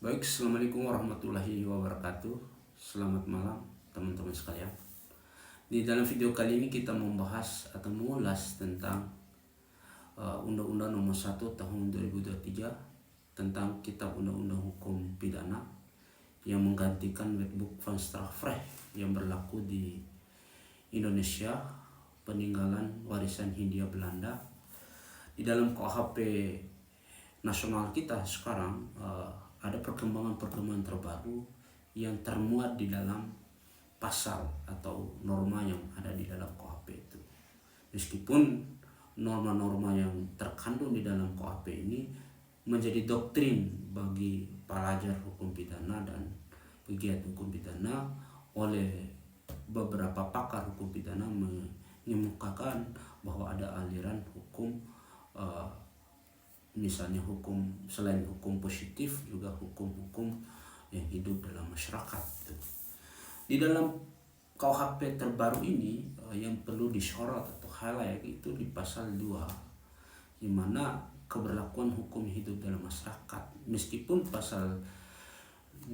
Baik, Assalamualaikum warahmatullahi wabarakatuh. Selamat malam teman-teman sekalian. Di dalam video kali ini kita membahas atau mengulas tentang Undang-Undang Nomor 1 Tahun 2023 tentang Kitab Undang-Undang Hukum Pidana yang menggantikan Wetboek van Strafrecht yang berlaku di Indonesia, peninggalan warisan Hindia Belanda. Di dalam KUHP nasional kita sekarang ada perkembangan-perkembangan terbaru yang termuat di dalam pasal atau norma yang ada di dalam KUHP itu. Meskipun norma-norma yang terkandung di dalam KUHP ini menjadi doktrin bagi pelajar hukum pidana dan pegiat hukum pidana, oleh beberapa pakar hukum pidana mengemukakan bahwa ada aliran hukum misalnya hukum selain hukum positif juga hukum-hukum yang hidup dalam masyarakat. Di dalam KUHP terbaru ini yang perlu disorot atau highlight itu di pasal 2, di mana keberlakuan hukum hidup dalam masyarakat. Meskipun pasal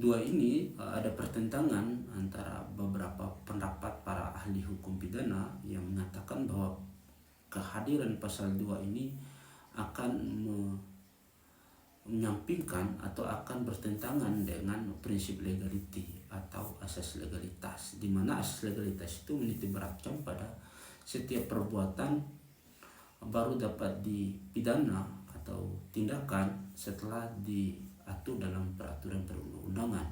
2 ini ada pertentangan antara beberapa pendapat para ahli hukum pidana yang mengatakan bahwa kehadiran pasal 2 ini akan menyampingkan atau akan bertentangan dengan prinsip legality atau asas legalitas, di mana asas legalitas itu menitikberatkan pada setiap perbuatan baru dapat dipidana atau tindakan setelah diatur dalam peraturan perundang-undangan.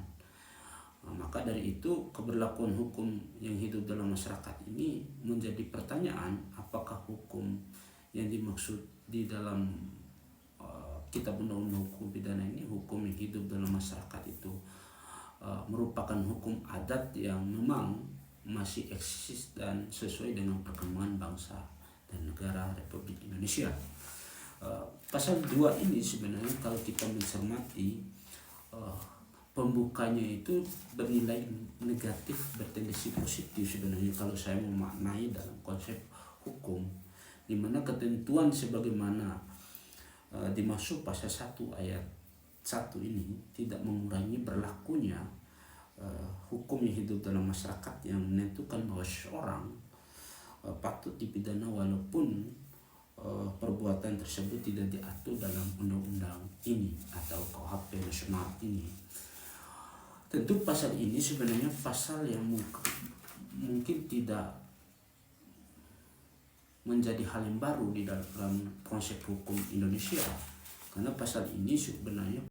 Maka dari itu keberlakuan hukum yang hidup dalam masyarakat ini menjadi pertanyaan, apakah hukum yang dimaksud di dalam Kitab Undang-Undang Hukum Pidana ini, hukum yang hidup dalam masyarakat itu merupakan hukum adat yang memang masih eksis dan sesuai dengan perkembangan bangsa dan negara Republik Indonesia. Pasal 2 ini sebenarnya kalau kita mencermati pembukanya itu bernilai negatif, bertendensi positif sebenarnya kalau saya memaknai dalam konsep hukum, di mana ketentuan sebagaimana dimaksud pasal 1 ayat 1 ini tidak mengurangi berlakunya hukum yang hidup dalam masyarakat yang menentukan bahwa seorang patut dipidana walaupun perbuatan tersebut tidak diatur dalam undang-undang ini atau KUHP nasional ini. Tentu pasal ini sebenarnya pasal yang mungkin tidak menjadi hal yang baru di dalam konsep hukum Indonesia, karena pasal ini sebenarnya